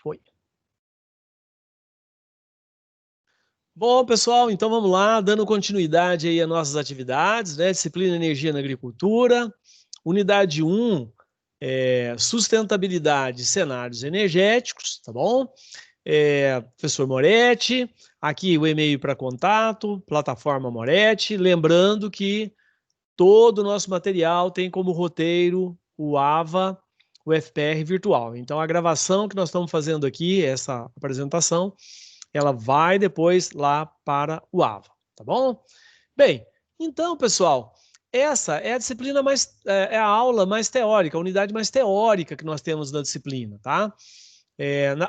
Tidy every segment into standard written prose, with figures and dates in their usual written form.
Foi. Bom, pessoal, então vamos lá, dando continuidade aí às nossas atividades, né? Disciplina Energia na Agricultura, unidade 1, sustentabilidade e cenários energéticos, tá bom? Professor Moretti, aqui o e-mail para contato, plataforma Moretti, lembrando que todo o nosso material tem como roteiro o AVA, o FPR virtual. Então a gravação que nós estamos fazendo aqui, essa apresentação, ela vai depois lá para o AVA, tá bom? Bem, então, pessoal, essa é a disciplina mais, é a aula mais teórica, a unidade mais teórica que nós temos na disciplina, tá?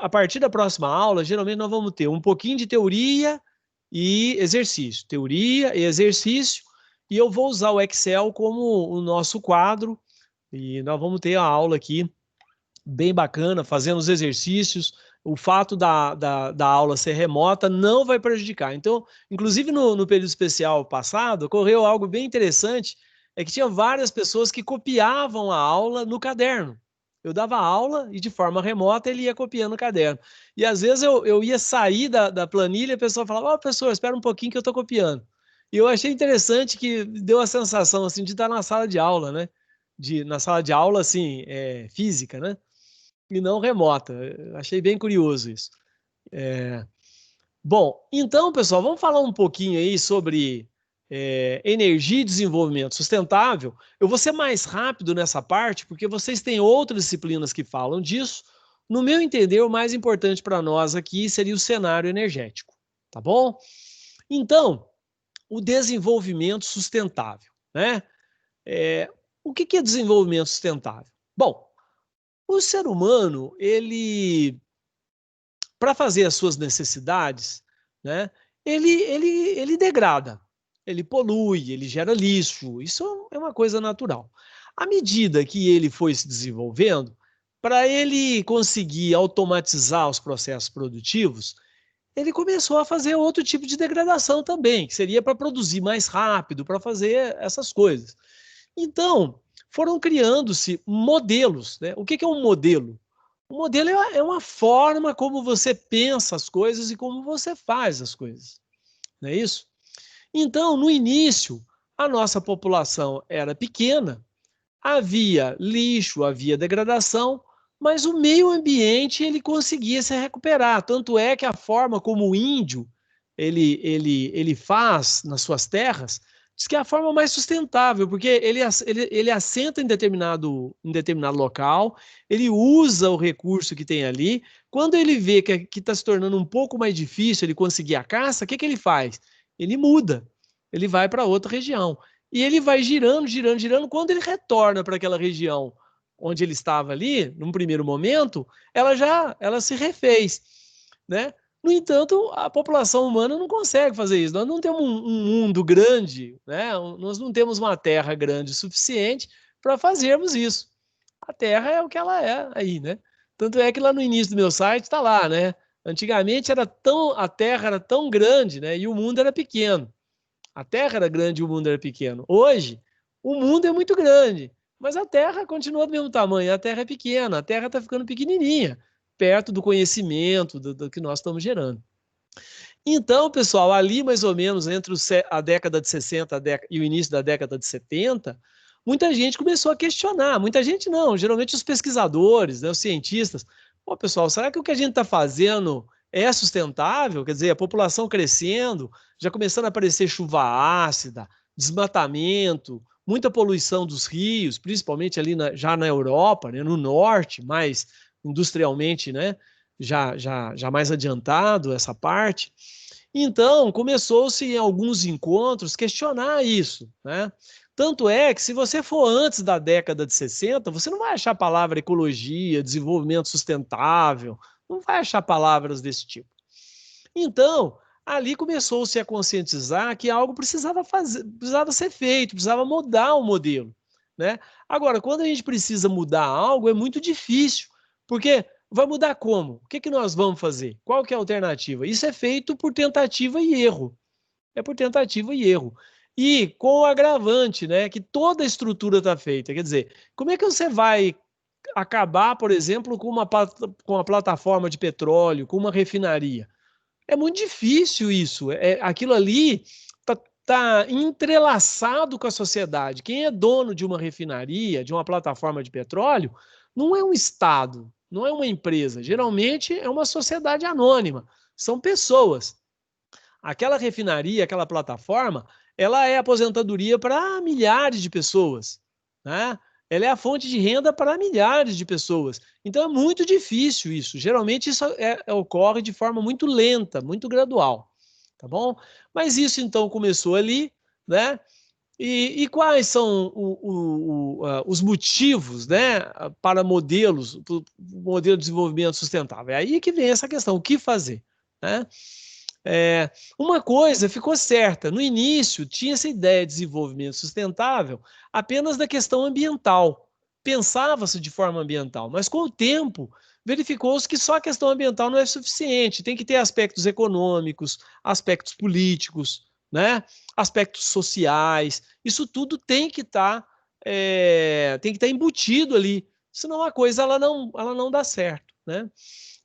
A partir da próxima aula, geralmente nós vamos ter um pouquinho de teoria e exercício, teoria e exercício, e eu vou usar o Excel como o nosso quadro, e nós vamos ter a aula aqui bem bacana, fazendo os exercícios. O fato da aula ser remota não vai prejudicar. Então, inclusive no período especial passado, ocorreu algo bem interessante, é que tinha várias pessoas que copiavam a aula no caderno. Eu dava aula e de forma remota ele ia copiando o caderno. E às vezes eu ia sair da planilha e a pessoa falava, ó, professor, espera um pouquinho que eu estou copiando. E eu achei interessante que deu a sensação assim, de estar na sala de aula, né? Na sala de aula, assim, física, né? E não remota. Eu achei bem curioso isso. Bom, então, pessoal, vamos falar um pouquinho aí sobre energia e desenvolvimento sustentável. Eu vou ser mais rápido nessa parte, porque vocês têm outras disciplinas que falam disso. No meu entender, o mais importante para nós aqui seria o cenário energético, tá bom? Então, o desenvolvimento sustentável, né? O que é desenvolvimento sustentável? Bom, o ser humano, ele para fazer as suas necessidades, né, ele degrada, ele polui, ele gera lixo, isso é uma coisa natural. À medida que ele foi se desenvolvendo, para ele conseguir automatizar os processos produtivos, ele começou a fazer outro tipo de degradação também, que seria para produzir mais rápido, para fazer essas coisas. Então, foram criando-se modelos, né? O que é um modelo? O modelo é uma forma como você pensa as coisas e como você faz as coisas, não é isso? Então, no início, a nossa população era pequena, havia lixo, havia degradação, mas o meio ambiente ele conseguia se recuperar. Tanto é que a forma como o índio ele faz nas suas terras, diz que é a forma mais sustentável, porque ele assenta em determinado local, ele usa o recurso que tem ali. Quando ele vê que está se tornando um pouco mais difícil ele conseguir a caça, o que ele faz? Ele muda, ele vai para outra região. E ele vai girando, girando, girando. Quando ele retorna para aquela região onde ele estava ali, num primeiro momento, ela se refez, né? No entanto, a população humana não consegue fazer isso. Nós não temos um mundo grande, né? Nós não temos uma terra grande o suficiente para fazermos isso. A terra é o que ela é aí, né? Tanto é que lá no início do meu site está lá, né? Antigamente a terra era tão grande, né? E o mundo era pequeno. A Terra era grande e o mundo era pequeno. Hoje, o mundo é muito grande, mas a Terra continua do mesmo tamanho. A Terra é pequena, a Terra está ficando pequenininha, perto do conhecimento do que nós estamos gerando. Então, pessoal, ali mais ou menos entre a década de 60 e o início da década de 70, muita gente começou a questionar. Muita gente não, geralmente os pesquisadores, né, os cientistas. Pô, pessoal, será que o que a gente está fazendo é sustentável? Quer dizer, a população crescendo, já começando a aparecer chuva ácida, desmatamento, muita poluição dos rios, principalmente ali já na Europa, né, no norte, mais industrialmente, né, já mais adiantado essa parte. Então, começou-se em alguns encontros questionar isso, né? Tanto é que se você for antes da década de 60, você não vai achar a palavra ecologia, desenvolvimento sustentável, não vai achar palavras desse tipo. Então, ali começou-se a conscientizar que algo precisava ser feito, precisava mudar o modelo, né? Agora, quando a gente precisa mudar algo, é muito difícil, porque vai mudar como? O que nós vamos fazer? Qual que é a alternativa? Isso é feito por tentativa e erro. É por tentativa e erro. E com o agravante, né, que toda a estrutura está feita. Quer dizer, como é que você vai acabar, por exemplo, com uma plataforma de petróleo, com uma refinaria. É muito difícil isso. Aquilo ali está entrelaçado com a sociedade. Quem é dono de uma refinaria, de uma plataforma de petróleo, não é um Estado, não é uma empresa. Geralmente é uma sociedade anônima. São pessoas. Aquela refinaria, aquela plataforma, ela é aposentadoria para milhares de pessoas, né? Ela é a fonte de renda para milhares de pessoas. Então é muito difícil isso. Geralmente isso ocorre de forma muito lenta, muito gradual, tá bom? Mas isso então começou ali, né? E quais são os motivos, né, para modelos, modelo de desenvolvimento sustentável? É aí que vem essa questão, o que fazer, né? Uma coisa ficou certa, no início tinha essa ideia de desenvolvimento sustentável apenas da questão ambiental, pensava-se de forma ambiental, mas com o tempo verificou-se que só a questão ambiental não é suficiente, tem que ter aspectos econômicos, aspectos políticos, né? Aspectos sociais, isso tudo tem que estar embutido ali, senão a coisa ela não dá certo, né?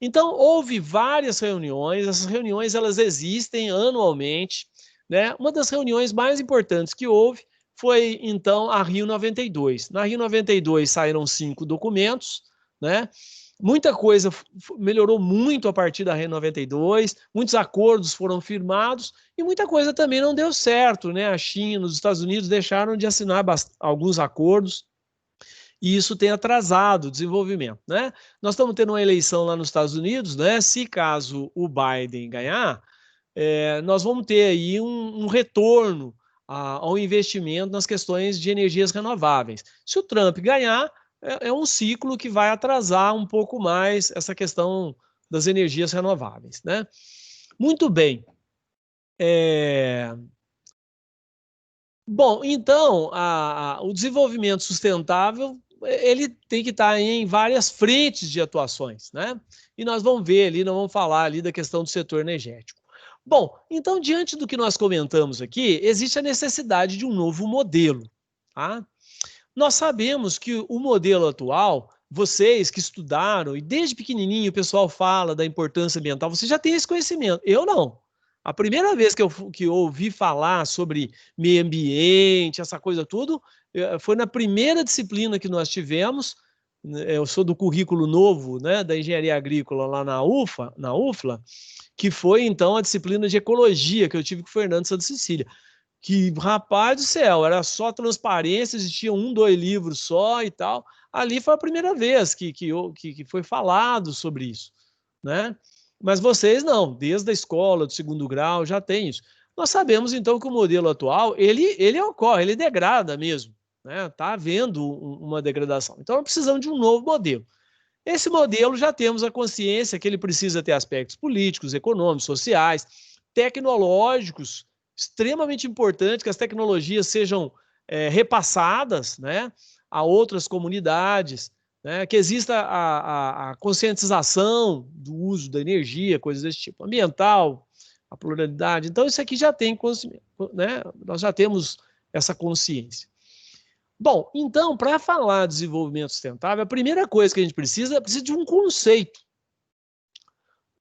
Então, houve várias reuniões, essas reuniões elas existem anualmente, né? Uma das reuniões mais importantes que houve foi, então, a Rio 92. Na Rio 92 saíram 5 documentos, né? Muita coisa melhorou muito a partir da Rio 92, muitos acordos foram firmados e muita coisa também não deu certo, né? A China, os Estados Unidos deixaram de assinar alguns acordos, e isso tem atrasado o desenvolvimento, né? Nós estamos tendo uma eleição lá nos Estados Unidos, né? Se caso o Biden ganhar, nós vamos ter aí um retorno ao investimento nas questões de energias renováveis. Se o Trump ganhar, é um ciclo que vai atrasar um pouco mais essa questão das energias renováveis, né? Muito bem. Bom, então, o desenvolvimento sustentável ele tem que estar em várias frentes de atuações, né? E nós vamos ver ali, nós vamos falar ali da questão do setor energético. Bom, então, diante do que nós comentamos aqui, existe a necessidade de um novo modelo, tá? Nós sabemos que o modelo atual, vocês que estudaram, e desde pequenininho o pessoal fala da importância ambiental, você já tem esse conhecimento. Eu não. A primeira vez que eu ouvi falar sobre meio ambiente, essa coisa tudo, foi na primeira disciplina que nós tivemos. Eu sou do currículo novo, né, da engenharia agrícola lá na UFLA, que foi então a disciplina de ecologia que eu tive com o Fernando Santa Cecília. Que, rapaz do céu, era só transparência, existia 1, 2 livros só e tal. Ali foi a primeira vez que foi falado sobre isso, né? Mas vocês não, desde a escola, do segundo grau, já tem isso. Nós sabemos, então, que o modelo atual, ele ocorre, ele degrada mesmo, né? Está havendo uma degradação. Então, nós precisamos de um novo modelo. Esse modelo já temos a consciência que ele precisa ter aspectos políticos, econômicos, sociais, tecnológicos, extremamente importante que as tecnologias sejam repassadas, né, a outras comunidades, né, que exista a conscientização do uso da energia, coisas desse tipo, ambiental, a pluralidade. Então, isso aqui já tem, né, nós já temos essa consciência. Bom, então, para falar de desenvolvimento sustentável, a primeira coisa que a gente precisa de um conceito.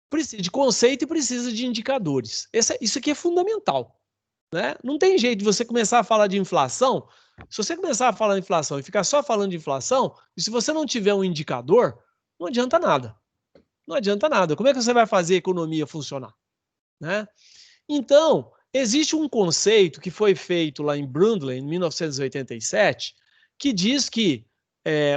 Precisa de conceito e precisa de indicadores. Isso aqui é fundamental, né? Não tem jeito de você começar a falar de inflação. Se você começar a falar de inflação e ficar só falando de inflação, e se você não tiver um indicador, não adianta nada. Não adianta nada. Como é que você vai fazer a economia funcionar, né? Então, existe um conceito que foi feito lá em Brundtland, em 1987, que diz que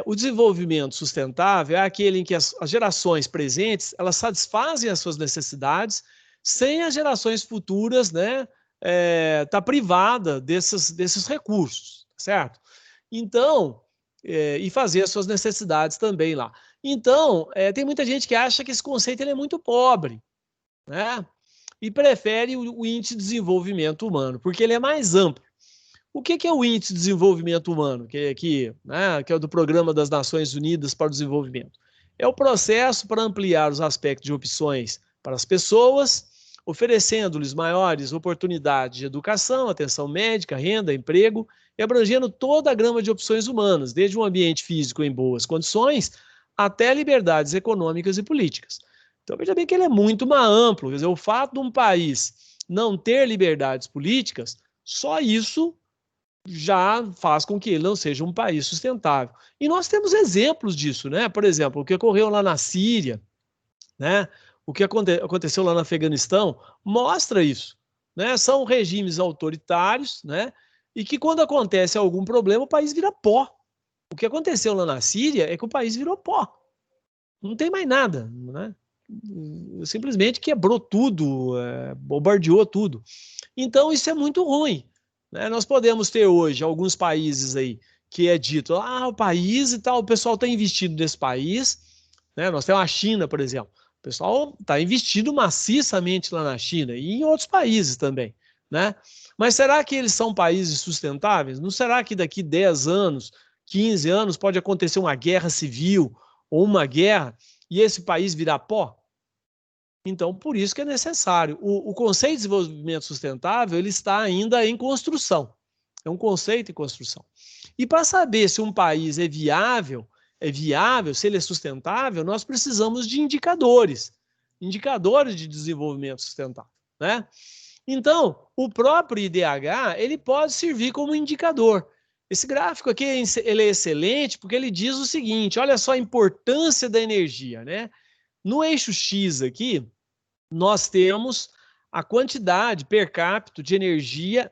o desenvolvimento sustentável é aquele em que as gerações presentes elas satisfazem as suas necessidades sem as gerações futuras, né, tá privada desses recursos, certo? Então, e fazer as suas necessidades também lá. Então, tem muita gente que acha que esse conceito ele é muito pobre, né? E prefere o índice de desenvolvimento humano, porque ele é mais amplo. O que é o índice de desenvolvimento humano, né, que é o do Programa das Nações Unidas para o Desenvolvimento? É o processo para ampliar os aspectos de opções para as pessoas, oferecendo-lhes maiores oportunidades de educação, atenção médica, renda, emprego, e abrangendo toda a gama de opções humanas, desde um ambiente físico em boas condições até liberdades econômicas e políticas. Então, veja bem que ele é muito mais amplo. Quer dizer, o fato de um país não ter liberdades políticas, só isso já faz com que ele não seja um país sustentável. E nós temos exemplos disso, né? Por exemplo, o que ocorreu lá na Síria, né? O que aconteceu lá no Afeganistão mostra isso, né? São regimes autoritários, né? E que quando acontece algum problema, o país vira pó. O que aconteceu lá na Síria é que o país virou pó. Não tem mais nada, né? Simplesmente quebrou tudo, bombardeou tudo. Então, isso é muito ruim, né? Nós podemos ter hoje alguns países aí que é dito, o país e tal, o pessoal está investido nesse país, né? Nós temos a China, por exemplo. O pessoal está investido maciçamente lá na China e em outros países também, né? Mas será que eles são países sustentáveis? Não será que daqui 10 anos, 15 anos pode acontecer uma guerra civil ou uma guerra e esse país virar pó? Então, por isso que é necessário. O conceito de desenvolvimento sustentável ele está ainda em construção. É um conceito em construção. E para saber se um país é viável, se ele é sustentável, nós precisamos de indicadores de desenvolvimento sustentável, né? Então, o próprio IDH ele pode servir como indicador. Esse gráfico aqui ele é excelente porque ele diz o seguinte: olha só a importância da energia, né? No eixo X aqui, nós temos a quantidade per capita de energia,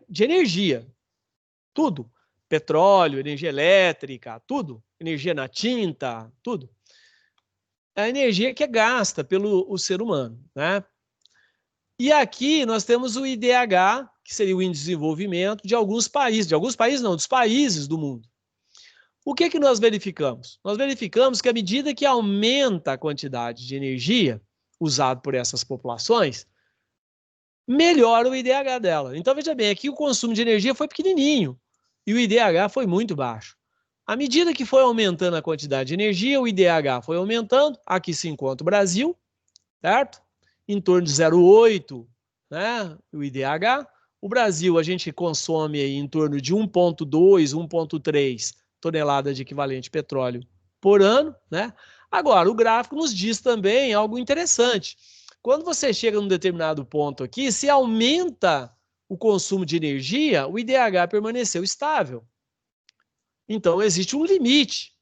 tudo. Petróleo, energia elétrica, tudo. Energia na tinta, tudo. É a energia que é gasta pelo ser humano, né? E aqui nós temos o IDH, que seria o Índice de Desenvolvimento de alguns países não, dos países do mundo. O que que nós verificamos? Nós verificamos que à medida que aumenta a quantidade de energia usada por essas populações, melhora o IDH dela. Então, veja bem, aqui o consumo de energia foi pequenininho e o IDH foi muito baixo. À medida que foi aumentando a quantidade de energia, o IDH foi aumentando. Aqui se encontra o Brasil, certo? Em torno de 0,8, né? O IDH. O Brasil, a gente consome aí em torno de 1,2, 1,3 toneladas de equivalente petróleo por ano, né? Agora, o gráfico nos diz também algo interessante. Quando você chega num determinado ponto aqui, se aumenta o consumo de energia, o IDH permaneceu estável. Então, existe um limite,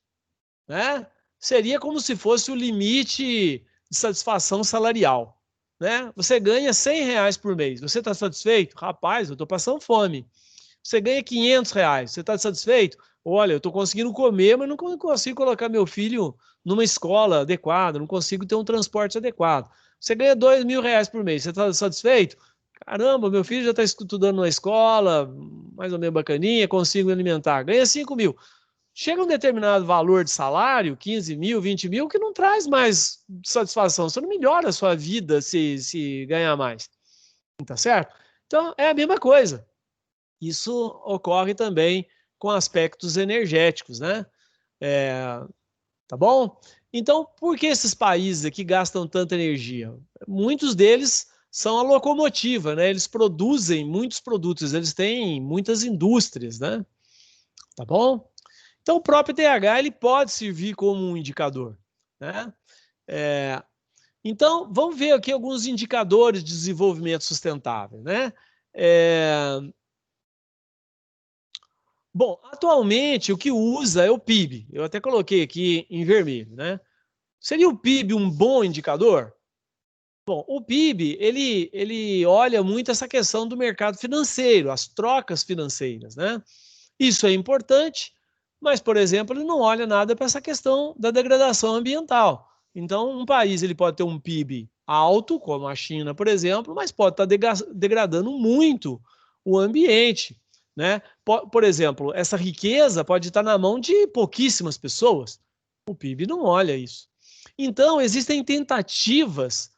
né? Seria como se fosse o limite de satisfação salarial, né? Você ganha R$ 100 por mês, você está satisfeito? Rapaz, eu estou passando fome. Você ganha R$ 500, você está satisfeito? Olha, eu estou conseguindo comer, mas não consigo colocar meu filho numa escola adequada, não consigo ter um transporte adequado. Você ganha R$ 2.000 por mês, você está satisfeito? Caramba, meu filho já está estudando na escola, mais ou menos bacaninha, consigo me alimentar. Ganha 5.000. Chega um determinado valor de salário, 15 mil, 20 mil, que não traz mais satisfação. Você não melhora a sua vida se ganhar mais. Tá certo? Então, é a mesma coisa. Isso ocorre também com aspectos energéticos, né? Tá bom? Então, por que esses países aqui gastam tanta energia? Muitos deles são a locomotiva, né? Eles produzem muitos produtos, eles têm muitas indústrias, né? Tá bom? Então, o próprio IDH ele pode servir como um indicador, né? Então, vamos ver aqui alguns indicadores de desenvolvimento sustentável, né? Bom, atualmente o que usa é o PIB. Eu até coloquei aqui em vermelho, né? Seria o PIB um bom indicador? Bom, o PIB, ele olha muito essa questão do mercado financeiro, as trocas financeiras, né? Isso é importante, mas, por exemplo, ele não olha nada para essa questão da degradação ambiental. Então, um país ele pode ter um PIB alto, como a China, por exemplo, mas pode estar degradando muito o ambiente, né? Por exemplo, essa riqueza pode estar na mão de pouquíssimas pessoas. O PIB não olha isso. Então, existem tentativas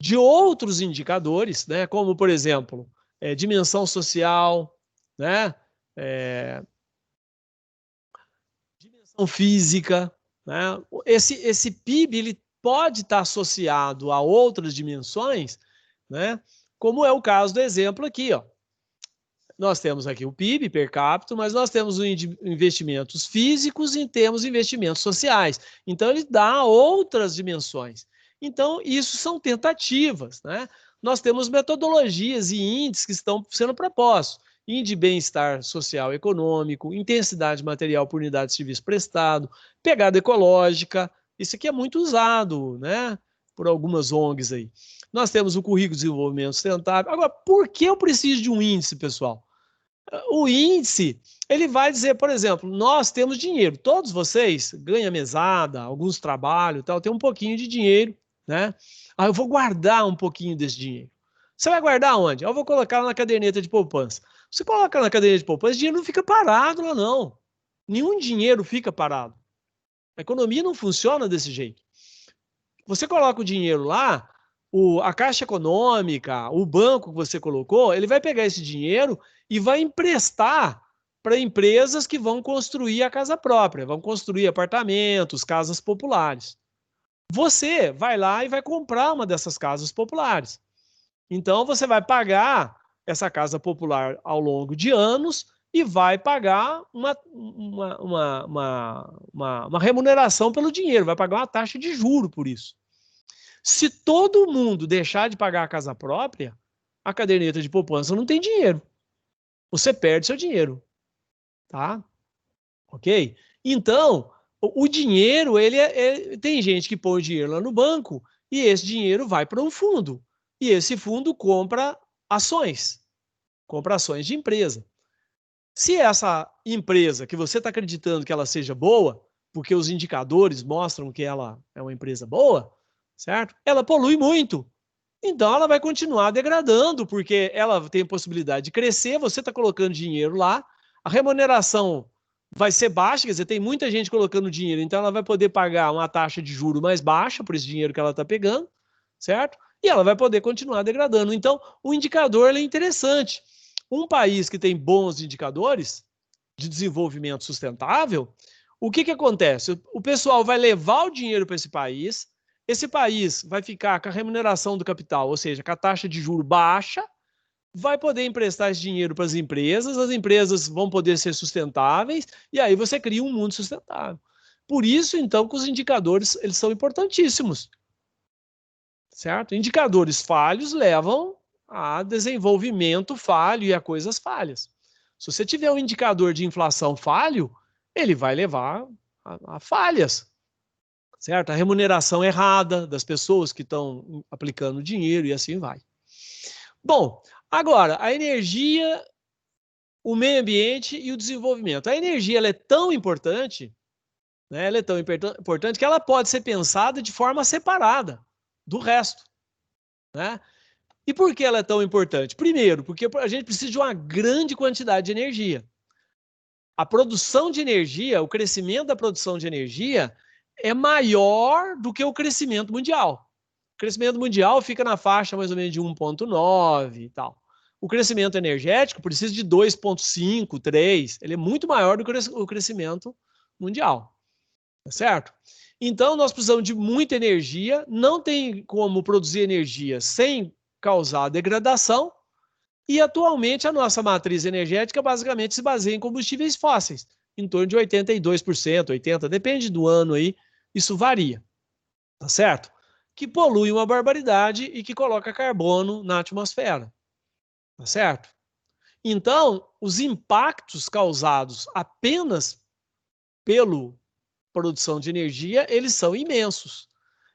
de outros indicadores, né? Como, por exemplo, dimensão social, né? Dimensão física, né? Esse PIB ele pode estar associado a outras dimensões né? Como é o caso do exemplo aqui, ó. Nós temos aqui o PIB per capita, mas nós temos investimentos físicos e temos investimentos sociais. Então, ele dá outras dimensões. Então, isso são tentativas, né? Nós temos metodologias e índices que estão sendo propostos. Índice de bem-estar social e econômico, intensidade material por unidade de serviço prestado, pegada ecológica. Isso aqui é muito usado, né? Por algumas ONGs aí. Nós temos o currículo de desenvolvimento sustentável. Agora, por que eu preciso de um índice, pessoal? O índice, ele vai dizer, por exemplo, nós temos dinheiro, todos vocês ganham mesada, alguns trabalham, tal, tem um pouquinho de dinheiro, né? Aí eu vou guardar um pouquinho desse dinheiro. Você vai guardar onde? Eu vou colocar na caderneta de poupança. Você coloca na caderneta de poupança, o dinheiro não fica parado lá, não. Nenhum dinheiro fica parado. A economia não funciona desse jeito. Você coloca o dinheiro lá, a Caixa Econômica, o banco que você colocou, ele vai pegar esse dinheiro e vai emprestar para empresas que vão construir a casa própria, vão construir apartamentos, casas populares. Você vai lá e vai comprar uma dessas casas populares. Então, você vai pagar essa casa popular ao longo de anos e vai pagar uma remuneração pelo dinheiro, vai pagar uma taxa de juro por isso. Se todo mundo deixar de pagar a casa própria, a caderneta de poupança não tem dinheiro. Você perde seu dinheiro, tá? Ok? Então, o dinheiro, tem gente que põe o dinheiro lá no banco e esse dinheiro vai para um fundo. E esse fundo compra ações de empresa. Se essa empresa que você está acreditando que ela seja boa, porque os indicadores mostram que ela é uma empresa boa, certo? Ela polui muito. Então ela vai continuar degradando, porque ela tem a possibilidade de crescer, você está colocando dinheiro lá, a remuneração vai ser baixa, quer dizer, tem muita gente colocando dinheiro, então ela vai poder pagar uma taxa de juro mais baixa por esse dinheiro que ela está pegando, certo? E ela vai poder continuar degradando. Então, o indicador é interessante. Um país que tem bons indicadores de desenvolvimento sustentável, o que acontece? O pessoal vai levar o dinheiro para esse país vai ficar com a remuneração do capital, ou seja, com a taxa de juro baixa, vai poder emprestar esse dinheiro para as empresas vão poder ser sustentáveis, e aí você cria um mundo sustentável. Por isso, então, que os indicadores eles são importantíssimos. Certo? Indicadores falhos levam a desenvolvimento falho e a coisas falhas. Se você tiver um indicador de inflação falho, ele vai levar a falhas, certo? A remuneração errada das pessoas que estão aplicando dinheiro e assim vai. Bom, agora, a energia, o meio ambiente e o desenvolvimento. A energia ela é tão importante, né? Ela é tão importante que ela pode ser pensada de forma separada do resto, né? E por que ela é tão importante? Primeiro, porque a gente precisa de uma grande quantidade de energia. A produção de energia, o crescimento da produção de energia é maior do que o crescimento mundial. O crescimento mundial fica na faixa mais ou menos de 1,9 e tal. O crescimento energético precisa de 2,5, 3. Ele é muito maior do que o crescimento mundial. Tá certo? Então, nós precisamos de muita energia. Não tem como produzir energia sem causar degradação, e atualmente a nossa matriz energética basicamente se baseia em combustíveis fósseis, em torno de 82%, 80%, depende do ano aí, isso varia, tá certo? Que polui uma barbaridade e que coloca carbono na atmosfera, tá certo? Então, os impactos causados apenas pela produção de energia, eles são imensos.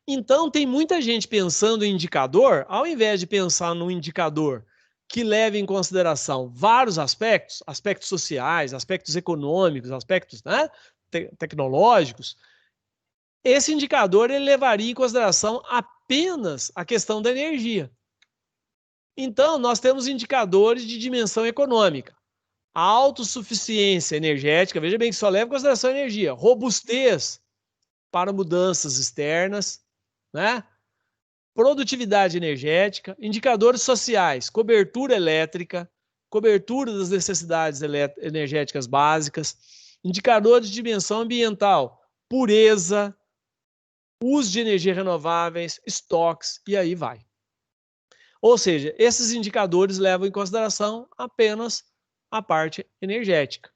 Então, tem muita gente pensando em indicador, ao invés de pensar num indicador que leve em consideração vários aspectos, aspectos sociais, aspectos econômicos, aspectos, né, tecnológicos, esse indicador ele levaria em consideração apenas a questão da energia. Então, nós temos indicadores de dimensão econômica. A autossuficiência energética, veja bem que só leva em consideração a energia, robustez para mudanças externas, né? Produtividade energética, indicadores sociais, cobertura elétrica, cobertura das necessidades energéticas básicas, indicadores de dimensão ambiental, pureza, uso de energia renováveis, estoques, e aí vai. Ou seja, esses indicadores levam em consideração apenas a parte energética.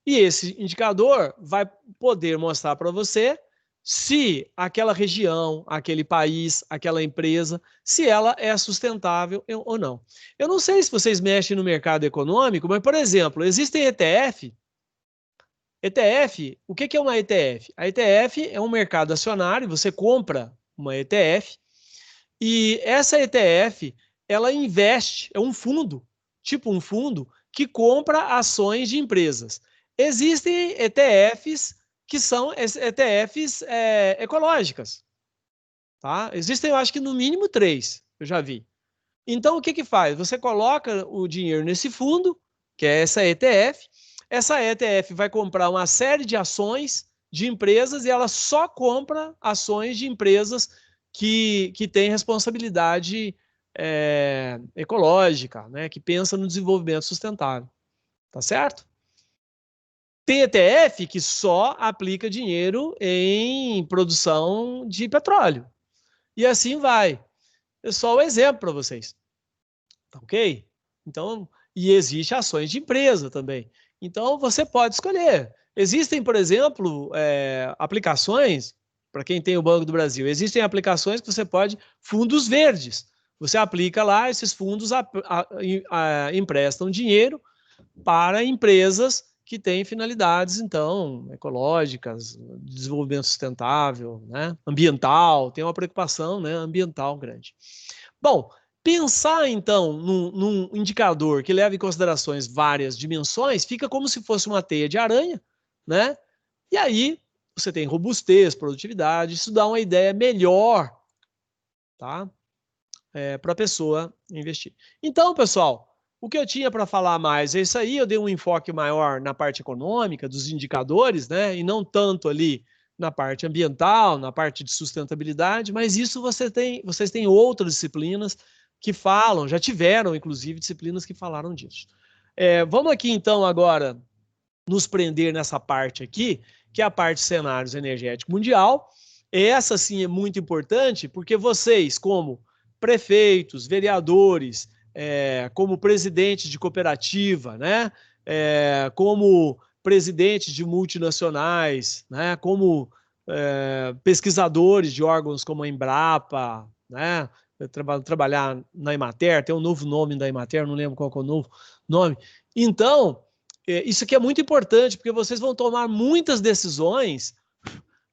E esse indicador vai poder mostrar para você se aquela região, aquele país, aquela empresa, se ela é sustentável ou não. Eu não sei se vocês mexem no mercado econômico, mas, por exemplo, existem ETF. ETF, o que é uma ETF? A ETF é um mercado acionário, você compra uma ETF e essa ETF, ela investe, é um fundo, tipo um fundo, que compra ações de empresas. Existem ETFs que são ETFs ecológicas, tá? Existem, eu acho que no mínimo 3, eu já vi. Então, o que faz? Você coloca o dinheiro nesse fundo, que é essa ETF vai comprar uma série de ações de empresas e ela só compra ações de empresas que têm responsabilidade ecológica, né? Que pensa no desenvolvimento sustentável, tá certo? Tem ETF que só aplica dinheiro em produção de petróleo. E assim vai. É só um exemplo para vocês. Tá ok? Então, e existe ações de empresa também. Então, você pode escolher. Existem, por exemplo, aplicações, para quem tem o Banco do Brasil, existem aplicações que você pode, fundos verdes. Você aplica lá, esses fundos emprestam dinheiro para empresas que têm finalidades, então, ecológicas, desenvolvimento sustentável, né? Ambiental, tem uma preocupação, né, ambiental grande. Bom, pensar, então, num indicador que leva em considerações várias dimensões, fica como se fosse uma teia de aranha, né? E aí você tem robustez, produtividade, isso dá uma ideia melhor, tá? Para a pessoa investir. Então, pessoal, o que eu tinha para falar mais é isso aí. Eu dei um enfoque maior na parte econômica, dos indicadores, né? E não tanto ali na parte ambiental, na parte de sustentabilidade, mas isso vocês têm outras disciplinas que falam, já tiveram, inclusive, disciplinas que falaram disso. Vamos aqui, então, agora nos prender nessa parte aqui, que é a parte de cenários energético mundial. Essa, sim, é muito importante, porque vocês, como prefeitos, vereadores, como presidentes de cooperativa, né? Como presidentes de multinacionais, né? Como pesquisadores de órgãos como a Embrapa, né? Trabalhar na Emater, tem um novo nome da Emater, não lembro qual é o novo nome. Então, isso aqui é muito importante, porque vocês vão tomar muitas decisões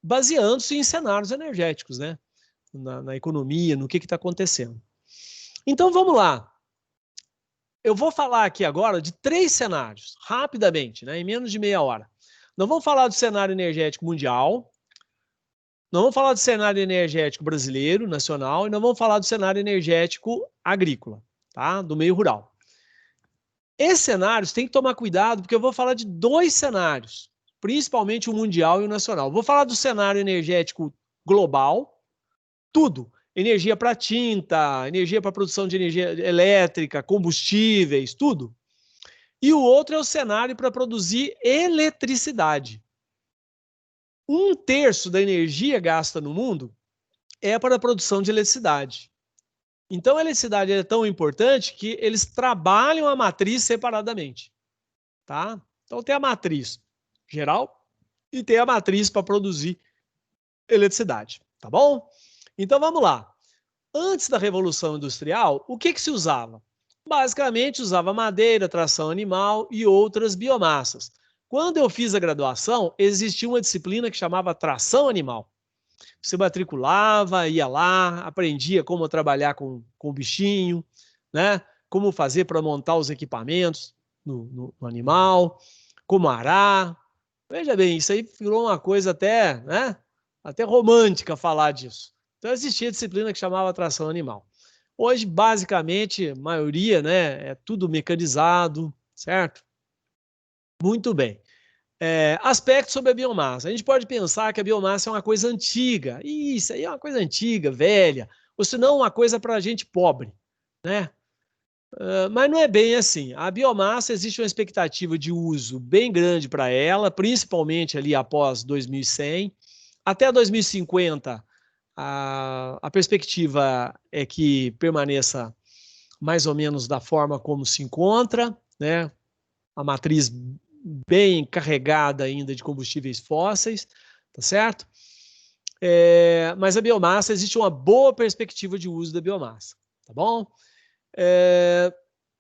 baseando-se em cenários energéticos, né? Na economia, no que está acontecendo. Então, vamos lá. Eu vou falar aqui agora de 3 cenários, rapidamente, né? Em menos de meia hora. Nós vamos falar do cenário energético mundial, nós vamos falar do cenário energético brasileiro, nacional, e nós vamos falar do cenário energético agrícola, tá? Do meio rural. Esses cenários tem que tomar cuidado, porque eu vou falar de 2 cenários, principalmente o mundial e o nacional. Vou falar do cenário energético global, tudo. Energia para tinta, energia para produção de energia elétrica, combustíveis, tudo. E o outro é o cenário para produzir eletricidade. 1/3 da energia gasta no mundo é para a produção de eletricidade. Então, a eletricidade é tão importante que eles trabalham a matriz separadamente, tá? Então, tem a matriz geral e tem a matriz para produzir eletricidade, tá bom? Então, vamos lá. Antes da Revolução Industrial, o que se usava? Basicamente, usava madeira, tração animal e outras biomassas. Quando eu fiz a graduação, existia uma disciplina que chamava tração animal. Você matriculava, ia lá, aprendia como trabalhar com o bichinho, né? Como fazer para montar os equipamentos no animal, como arar. Veja bem, isso aí virou uma coisa até, né? Até romântica falar disso. Então existia disciplina que chamava tração animal. Hoje, basicamente, a maioria, né, é tudo mecanizado, certo? Muito bem. Aspectos sobre a biomassa. A gente pode pensar que a biomassa é uma coisa antiga. Isso aí é uma coisa antiga, velha, ou senão uma coisa para gente pobre, né? Mas não é bem assim. A biomassa, existe uma expectativa de uso bem grande para ela, principalmente ali após 2100. Até 2050, a perspectiva é que permaneça mais ou menos da forma como se encontra, né? A matriz bem carregada ainda de combustíveis fósseis, tá certo? Mas a biomassa, existe uma boa perspectiva de uso da biomassa, tá bom?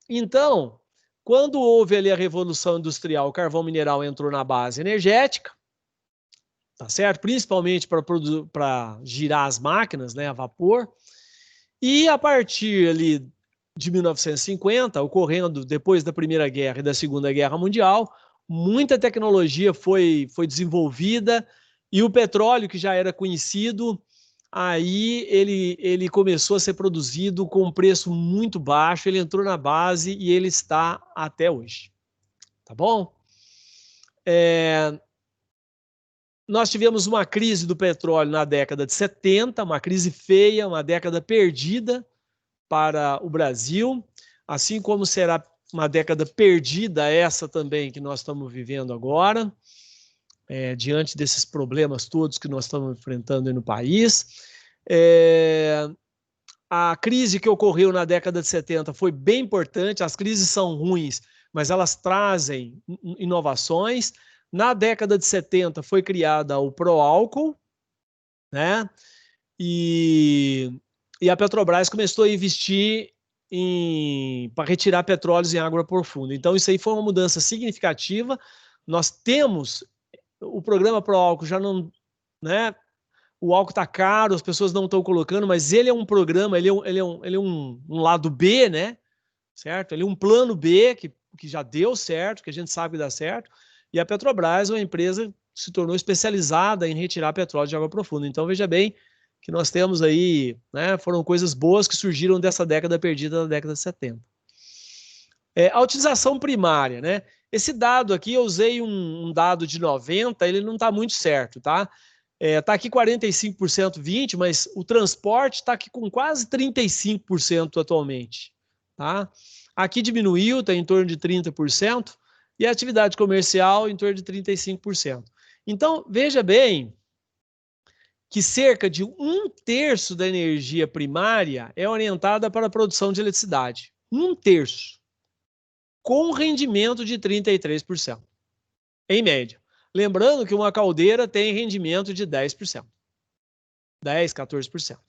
Então, quando houve ali a Revolução Industrial, o carvão mineral entrou na base energética, tá certo? Principalmente para girar as máquinas, né, a vapor. E a partir ali de 1950, ocorrendo depois da Primeira Guerra e da Segunda Guerra Mundial, muita tecnologia foi desenvolvida e o petróleo, que já era conhecido, aí ele começou a ser produzido com um preço muito baixo, ele entrou na base e ele está até hoje. Tá bom? Nós tivemos uma crise do petróleo na década de 70, uma crise feia, uma década perdida para o Brasil, assim como será uma década perdida essa também que nós estamos vivendo agora, diante desses problemas todos que nós estamos enfrentando aí no país. A crise que ocorreu na década de 70 foi bem importante, as crises são ruins, mas elas trazem inovações. Na década de 70 foi criada o pró-álcool, né? E a Petrobras começou a investir para retirar petróleos em água profunda. Então, isso aí foi uma mudança significativa. Nós temos o programa pró-álcool, já não, né? O álcool está caro, as pessoas não estão colocando, mas ele é um programa, ele é um lado B, né? Certo? Ele é um plano B que já deu certo, que a gente sabe que dá certo. E a Petrobras é uma empresa que se tornou especializada em retirar petróleo de água profunda. Então, veja bem que nós temos aí, né, foram coisas boas que surgiram dessa década perdida, da década de 70. A utilização primária, né? Esse dado aqui, eu usei um dado de 90, ele não está muito certo, tá? Está aqui 45%, 20%, mas o transporte está aqui com quase 35% atualmente, tá? Aqui diminuiu, está em torno de 30%, e a atividade comercial em torno de 35%. Então, veja bem que cerca de 1/3 da energia primária é orientada para a produção de eletricidade. 1/3, com rendimento de 33%, em média. Lembrando que uma caldeira tem rendimento de 10%. 10%, 14%.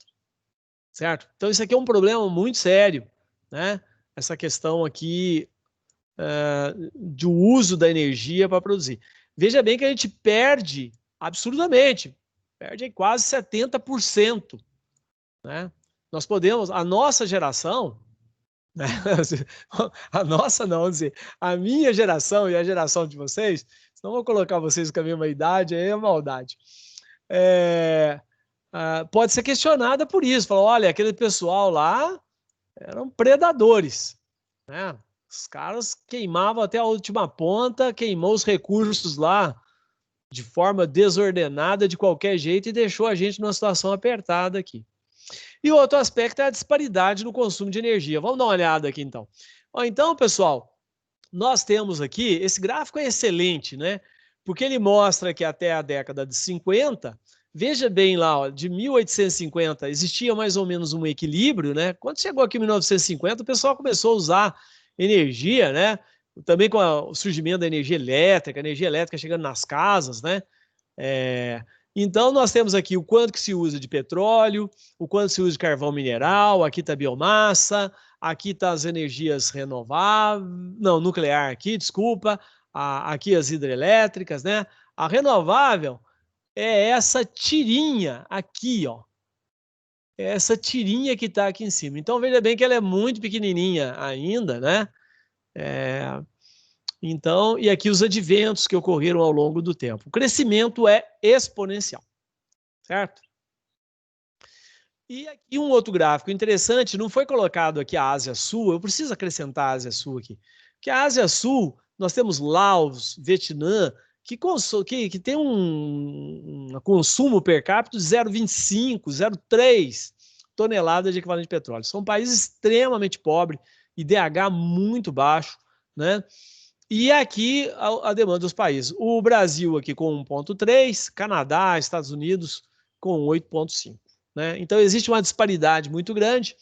Certo? Então, isso aqui é um problema muito sério, né? Essa questão aqui do uso da energia para produzir. Veja bem que a gente perde absurdamente, perde quase 70%. Né? Nós podemos, a nossa geração, né? A nossa não, dizer, a minha geração e a geração de vocês, não vou colocar vocês com a mesma idade, aí é maldade. Pode ser questionada por isso, falar, olha, aquele pessoal lá eram predadores, né? Os caras queimavam até a última ponta, queimou os recursos lá de forma desordenada, de qualquer jeito, e deixou a gente numa situação apertada aqui. E o outro aspecto é a disparidade no consumo de energia. Vamos dar uma olhada aqui, então. Então, pessoal, nós temos aqui, esse gráfico é excelente, né? Porque ele mostra que até a década de 50, veja bem lá, ó, de 1850 existia mais ou menos um equilíbrio, né? Quando chegou aqui em 1950, o pessoal começou a usar energia, né? Também com o surgimento da energia elétrica chegando nas casas, né? Então, nós temos aqui o quanto que se usa de petróleo, o quanto se usa de carvão mineral, aqui está a biomassa, aqui está as energias renováveis, não, nuclear aqui, desculpa, aqui as hidrelétricas, né? A renovável é essa tirinha aqui, ó. É essa tirinha que está aqui em cima. Então, veja bem que ela é muito pequenininha ainda, né? Então, e aqui os adventos que ocorreram ao longo do tempo. O crescimento é exponencial, certo? E aqui um outro gráfico interessante, não foi colocado aqui a Ásia Sul, eu preciso acrescentar a Ásia Sul aqui, porque a Ásia Sul, nós temos Laos, Vietnã, que tem um consumo per capita de 0,25, 0,3 toneladas de equivalente de petróleo. São países extremamente pobres, IDH muito baixo, né? E aqui a demanda dos países. O Brasil aqui com 1,3, Canadá, Estados Unidos com 8,5. Né? Então, existe uma disparidade muito grande,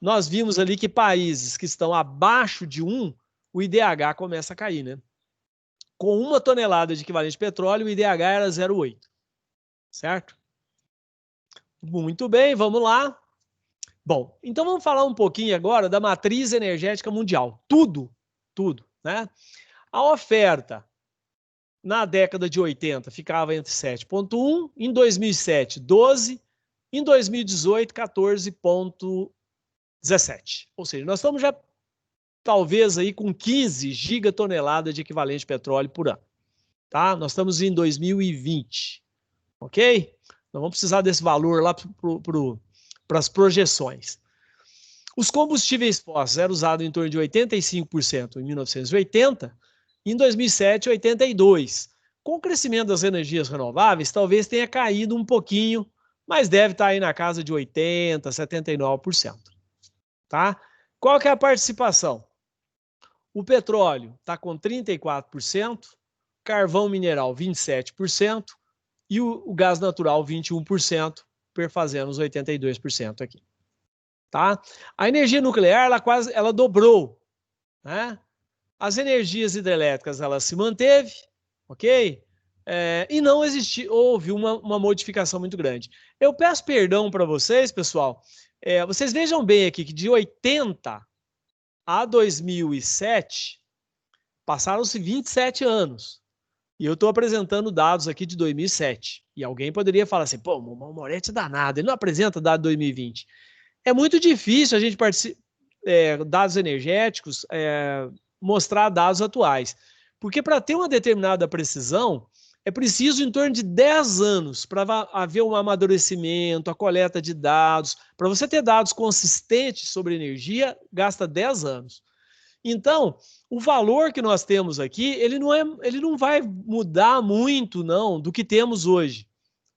nós vimos ali que países que estão abaixo de 1, o IDH começa a cair, né? Com 1 tonelada de equivalente de petróleo, o IDH era 0,8, certo? Muito bem, vamos lá. Bom, então vamos falar um pouquinho agora da matriz energética mundial. Tudo, né? A oferta na década de 80 ficava entre 7,1, em 2007, 12, em 2018, 14,17. Ou seja, nós estamos já talvez aí com 15 gigatoneladas de equivalente de petróleo por ano. Tá? Nós estamos em 2020, ok? Nós vamos precisar desse valor lá para as projeções. Os combustíveis fósseis eram usados em torno de 85% em 1980, em 2007, 82%. Com o crescimento das energias renováveis, talvez tenha caído um pouquinho, mas deve estar aí na casa de 80%, 79%. Tá? Qual que é a participação? O petróleo está com 34%, carvão mineral 27% e o gás natural 21%, perfazendo os 82% aqui. Tá? A energia nuclear ela dobrou, né? As energias hidrelétricas ela se manteve, ok? E não houve uma modificação muito grande. Eu peço perdão para vocês, pessoal. Vocês vejam bem aqui que de 80 a 2007 passaram-se 27 anos. E eu estou apresentando dados aqui de 2007. E alguém poderia falar assim, pô, o Moretti é danado, ele não apresenta dados de 2020. É muito difícil a gente dados energéticos, mostrar dados atuais. Porque para ter uma determinada precisão, é preciso em torno de 10 anos para haver um amadurecimento, a coleta de dados. Para você ter dados consistentes sobre energia, gasta 10 anos. Então, o valor que nós temos aqui, ele não vai mudar muito, não, do que temos hoje,